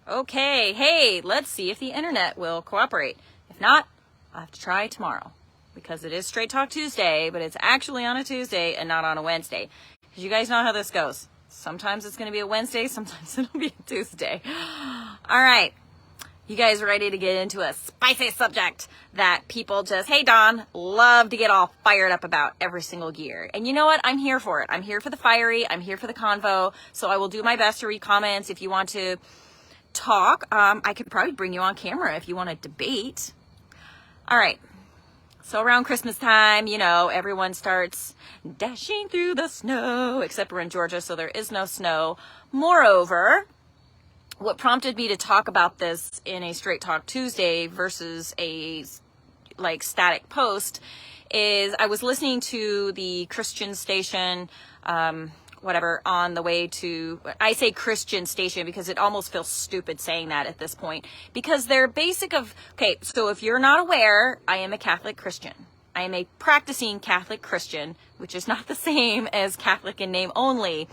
Okay, hey, let's see if the internet will cooperate. If not, I'll have to try tomorrow because it is Straight Talk Tuesday, but it's actually on a Tuesday and not on a Wednesday. Because you guys know how this goes. Sometimes it's going to be a Wednesday, sometimes it'll be a Tuesday. All right. You guys are ready to get into a spicy subject that people just, hey Dawn, love to get all fired up about every single year. And you know what? I'm here for it. I'm here for the fiery. I'm here for the convo. So I will do my best to read comments. If you want to talk, I could probably bring you on camera if you want to debate. All right. So around Christmas time, you know, everyone starts dashing through the snow, except we're in Georgia, so there is no snow. Moreover, what prompted me to talk about this in a Straight Talk Tuesday versus a static post is I was listening to the Christian station, on the way to, I say Christian station because it almost feels stupid saying that at this point, because they're okay, so if you're not aware, I am a Catholic Christian. I am a practicing Catholic Christian, which is not the same as Catholic in name only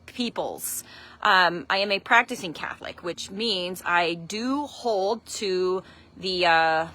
peoples. I am a practicing Catholic, which means I do hold to the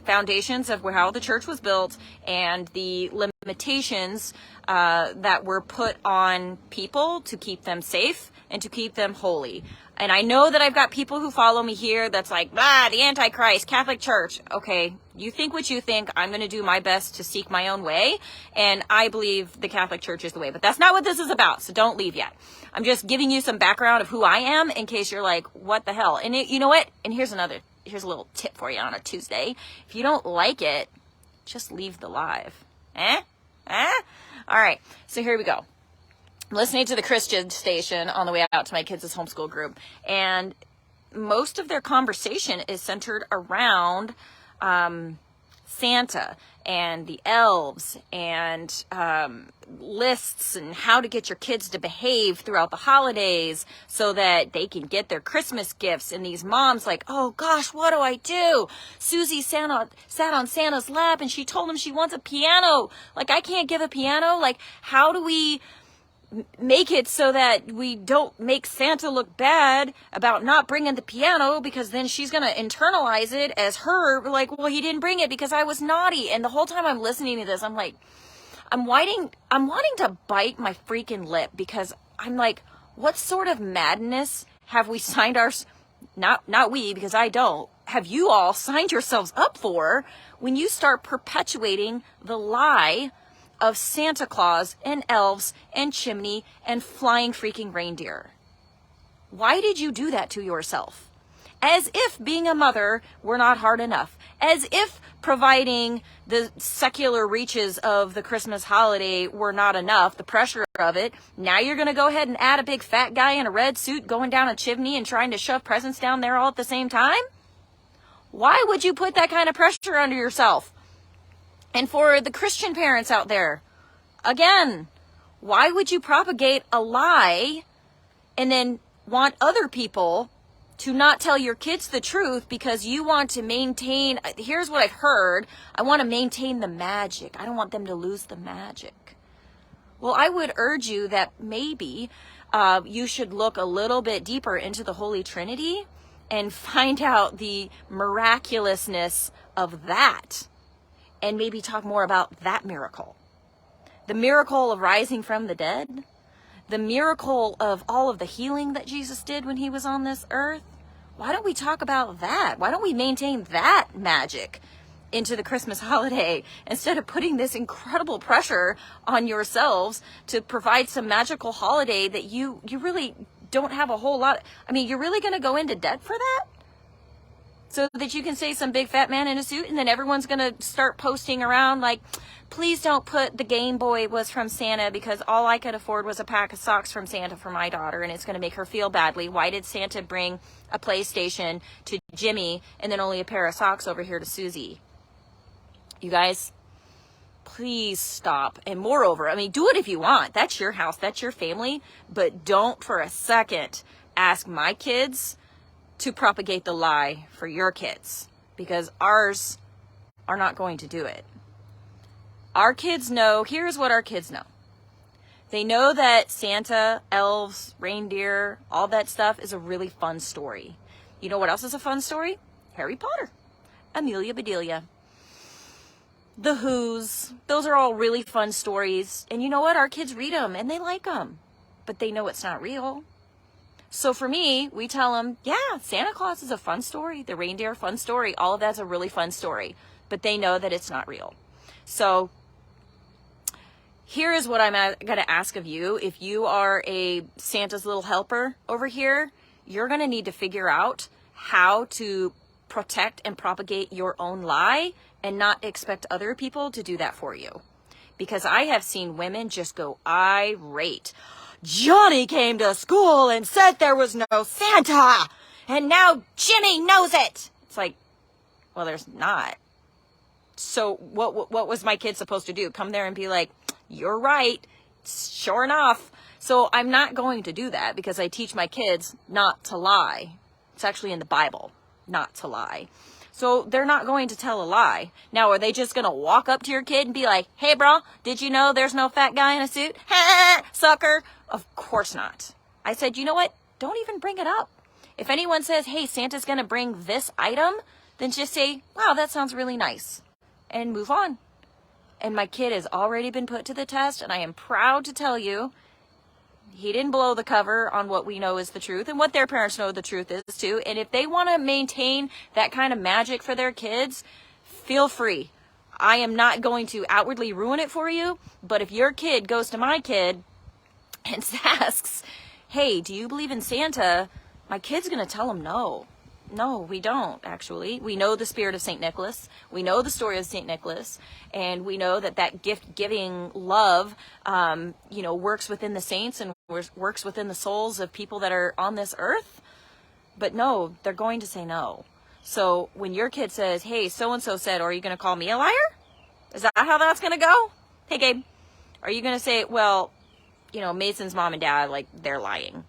foundations of how the church was built and the limitations that were put on people to keep them safe and to keep them holy. And I know that I've got people who follow me here that's like, the Antichrist, Catholic Church. Okay, you think what you think. I'm going to do my best to seek my own way. And I believe the Catholic Church is the way. But that's not what this is about, so don't leave yet. I'm just giving you some background of who I am in case you're like, what the hell? And you know what? And here's a little tip for you on a Tuesday. If you don't like it, just leave the live. All right, so here we go. I'm listening to the Christian station on the way out to my kids' homeschool group, and most of their conversation is centered around Santa and the elves and lists and how to get your kids to behave throughout the holidays so that they can get their Christmas gifts. And these moms like, oh gosh, what do I do? Susie sat on Santa's lap and she told him she wants a piano. Like, I can't give a piano. Like, how do we make it so that we don't make Santa look bad about not bringing the piano, because then she's going to internalize it as her, like, well, he didn't bring it because I was naughty. And the whole time I'm listening to this, I'm like, I'm wanting to bite my freaking lip, because I'm like, what sort of madness have we signed not we, because I don't, have you all signed yourselves up for when you start perpetuating the lie of Santa Claus and elves and chimney and flying freaking reindeer? Why did you do that to yourself? As if being a mother were not hard enough. As if providing the secular reaches of the Christmas holiday were not enough, the pressure of it. Now you're going to go ahead and add a big fat guy in a red suit going down a chimney and trying to shove presents down there all at the same time? Why would you put that kind of pressure under yourself? And for the Christian parents out there, again, why would you propagate a lie and then want other people to not tell your kids the truth because you want to maintain, here's what I've heard, I want to maintain the magic. I don't want them to lose the magic. Well, I would urge you that maybe you should look a little bit deeper into the Holy Trinity and find out the miraculousness of that. And maybe talk more about that miracle. The miracle of rising from the dead. The miracle of all of the healing that Jesus did when he was on this earth. Why don't we talk about that? Why don't we maintain that magic into the Christmas holiday instead of putting this incredible pressure on yourselves to provide some magical holiday that you really don't have a whole lot. I mean, you're really going to go into debt for that? So that you can say some big fat man in a suit, and then everyone's going to start posting around like, please don't put the Game Boy was from Santa because all I could afford was a pack of socks from Santa for my daughter, and it's going to make her feel badly. Why did Santa bring a PlayStation to Jimmy and then only a pair of socks over here to Susie? You guys, please stop. And moreover, I mean, do it if you want. That's your house. That's your family. But don't for a second ask my kids to propagate the lie for your kids, because ours are not going to do it. Our kids know, here's what our kids know. They know that Santa, elves, reindeer, all that stuff is a really fun story. You know what else is a fun story? Harry Potter, Amelia Bedelia, The Who's. Those are all really fun stories. And you know what? Our kids read them and they like them, but they know it's not real. So for me, we tell them, yeah, Santa Claus is a fun story. The reindeer, fun story. All of that's a really fun story, but they know that it's not real. So here is what I'm going to ask of you. If you are a Santa's little helper over here, you're going to need to figure out how to protect and propagate your own lie and not expect other people to do that for you. Because I have seen women just go irate. Johnny came to school and said there was no Santa, and now Jimmy knows it. It's like, well, there's not. So what was my kid supposed to do? Come there and be like, you're right, sure enough. So I'm not going to do that because I teach my kids not to lie. It's actually in the Bible, not to lie. So they're not going to tell a lie. Now, are they just going to walk up to your kid and be like, hey, bro, did you know there's no fat guy in a suit? Ha, sucker. Of course not. I said, you know what? Don't even bring it up. If anyone says, hey, Santa's going to bring this item, then just say, wow, that sounds really nice, and move on. And my kid has already been put to the test, and I am proud to tell you he didn't blow the cover on what we know is the truth and what their parents know the truth is too. And if they want to maintain that kind of magic for their kids, feel free. I am not going to outwardly ruin it for you, but if your kid goes to my kid and asks, hey, do you believe in Santa? My kid's going to tell him no. No, we don't, actually. We know the spirit of St. Nicholas. We know the story of St. Nicholas. And we know that gift-giving love, works within the saints and works within the souls of people that are on this earth. But no, they're going to say no. So when your kid says, hey, so-and-so said, are you going to call me a liar? Is that how that's going to go? Hey, Gabe, are you going to say, well, Mason's mom and dad, they're lying?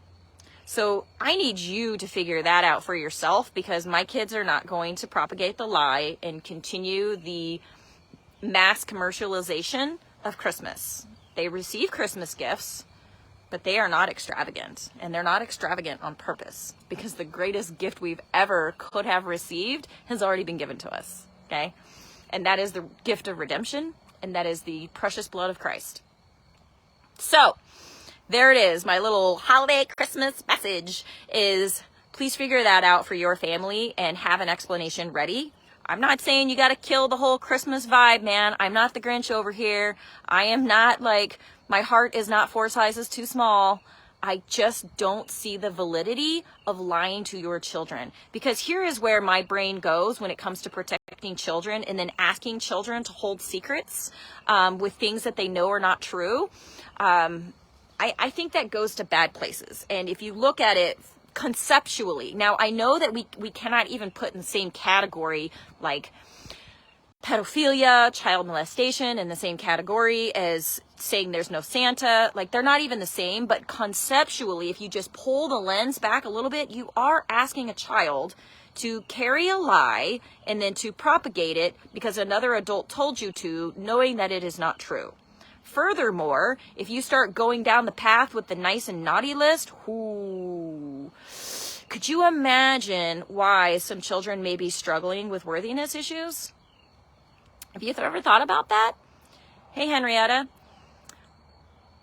So I need you to figure that out for yourself, because my kids are not going to propagate the lie and continue the mass commercialization of Christmas. They receive Christmas gifts, but they are not extravagant, and they're not extravagant on purpose, because the greatest gift we've ever could have received has already been given to us, okay? And that is the gift of redemption, and that is the precious blood of Christ. So there it is. My little holiday Christmas message is, please figure that out for your family and have an explanation ready. I'm not saying you got to kill the whole Christmas vibe, man. I'm not the Grinch over here. I am not my heart is not 4 sizes too small. I just don't see the validity of lying to your children, because here is where my brain goes when it comes to protecting children and then asking children to hold secrets with things that they know are not true. I think that goes to bad places. And if you look at it conceptually, now I know that we cannot even put in the same category like pedophilia, child molestation in the same category as saying there's no Santa. They're not even the same, but conceptually, if you just pull the lens back a little bit, you are asking a child to carry a lie and then to propagate it because another adult told you to, knowing that it is not true. Furthermore, if you start going down the path with the nice and naughty list, could you imagine why some children may be struggling with worthiness issues? Have you ever thought about that? Hey, Henrietta.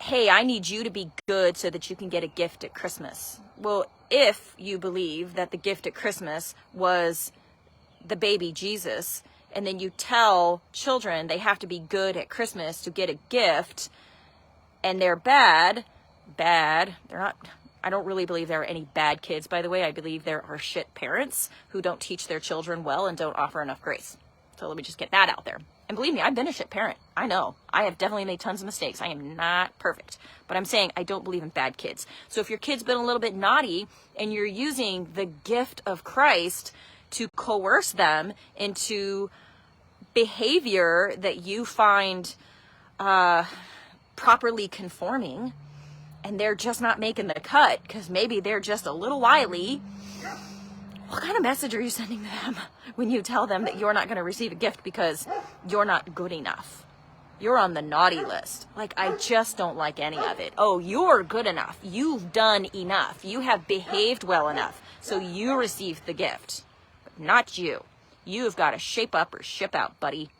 Hey, I need you to be good so that you can get a gift at Christmas. Well, if you believe that the gift at Christmas was the baby Jesus, and then you tell children they have to be good at Christmas to get a gift, and they're bad, they're not, I don't really believe there are any bad kids, by the way. I believe there are shit parents who don't teach their children well and don't offer enough grace. So let me just get that out there. And believe me, I've been a shit parent. I know. I have definitely made tons of mistakes. I am not perfect. But I'm saying I don't believe in bad kids. So if your kid's been a little bit naughty and you're using the gift of Christ to coerce them into behavior that you find properly conforming, and they're just not making the cut because maybe they're just a little wily, what kind of message are you sending to them when you tell them that you're not going to receive a gift because you're not good enough? you're on the naughty list. Like, I just don't like any of it. Oh, you're good enough. You've done enough. You have behaved well enough. So you received the gift, but not you. You've got to shape up or ship out, buddy.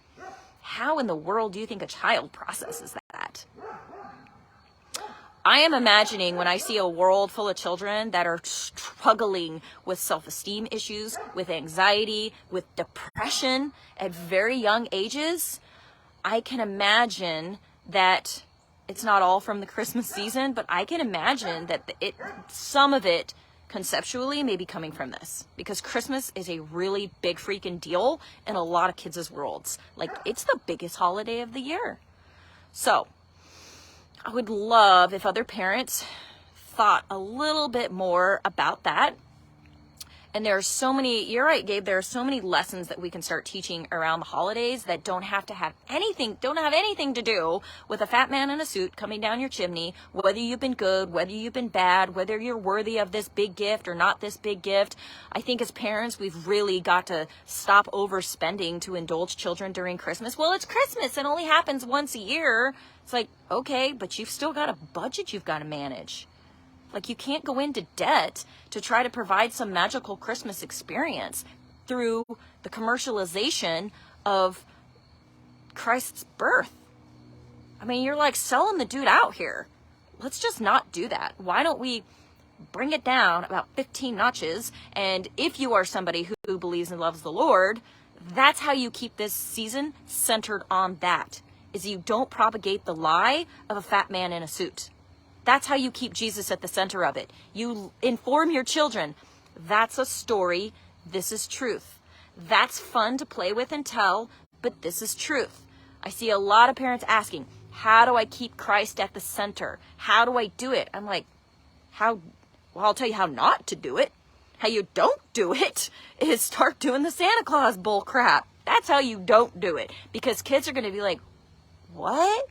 How in the world do you think a child processes that? I am imagining when I see a world full of children that are struggling with self-esteem issues, with anxiety, with depression at very young ages, I can imagine that it's not all from the Christmas season, but I can imagine that some of it conceptually may be coming from this, because Christmas is a really big freaking deal in a lot of kids' worlds. Like, it's the biggest holiday of the year. So I would love if other parents thought a little bit more about that. And there are so many, you're right, Gabe, there are so many lessons that we can start teaching around the holidays that don't have anything to do with a fat man in a suit coming down your chimney, whether you've been good, whether you've been bad, whether you're worthy of this big gift or not this big gift. I think as parents, we've really got to stop overspending to indulge children during Christmas. Well, it's Christmas. It only happens once a year. It's like, okay, but you've still got a budget you've got to manage. Like, you can't go into debt to try to provide some magical Christmas experience through the commercialization of Christ's birth. I mean, you're like selling the dude out here. Let's just not do that. Why don't we bring it down about 15 notches? And if you are somebody who believes and loves the Lord, that's how you keep this season centered on that, is you don't propagate the lie of a fat man in a suit. That's how you keep Jesus at the center of it. You inform your children. That's a story. This is truth. That's fun to play with and tell, but this is truth. I see a lot of parents asking, how do I keep Christ at the center? How do I do it? I'm like, well, I'll tell you how not to do it. How you don't do it is start doing the Santa Claus bull crap. That's how you don't do it. Because kids are going to be like, what?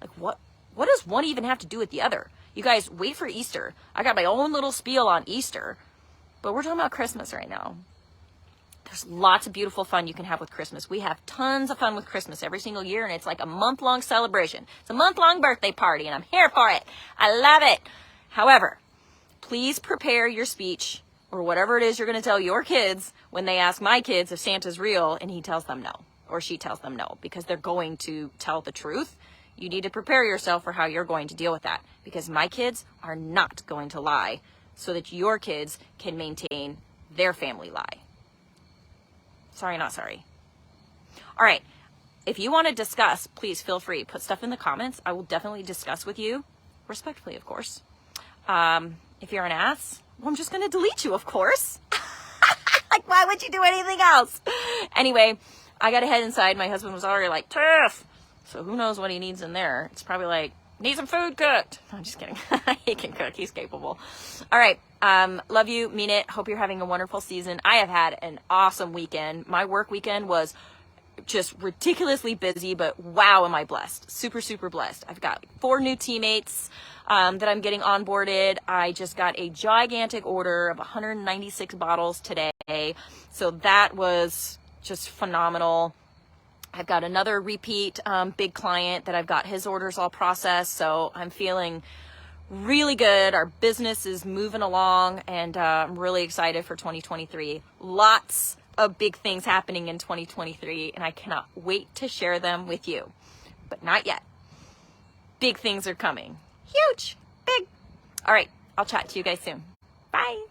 Like, what? What does one even have to do with the other? You guys, wait for Easter. I got my own little spiel on Easter, but we're talking about Christmas right now. There's lots of beautiful fun you can have with Christmas. We have tons of fun with Christmas every single year, and it's like a month-long celebration. It's a month-long birthday party, and I'm here for it. I love it. However, please prepare your speech or whatever it is you're going to tell your kids when they ask my kids if Santa's real and he tells them no, or she tells them no, because they're going to tell the truth. You need to prepare yourself for how you're going to deal with that, because my kids are not going to lie so that your kids can maintain their family lie. Sorry, not sorry. All right. If you want to discuss, please feel free. Put stuff in the comments. I will definitely discuss with you, respectfully, of course. If you're an ass, well, I'm just going to delete you, of course. Like, why would you do anything else? Anyway, I got to head inside. My husband was already like, Tiff. So who knows what he needs in there. It's probably like, need some food cooked. I'm just kidding. He can cook. He's capable. All right. Love you. Mean it. Hope you're having a wonderful season. I have had an awesome weekend. My work weekend was just ridiculously busy, but wow, am I blessed. Super, super blessed. I've got 4 new teammates that I'm getting onboarded. I just got a gigantic order of 196 bottles today. So that was just phenomenal. I've got another repeat big client that I've got his orders all processed. So I'm feeling really good. Our business is moving along, and I'm really excited for 2023. Lots of big things happening in 2023, and I cannot wait to share them with you. But not yet. Big things are coming. Huge. Big. All right. I'll chat to you guys soon. Bye.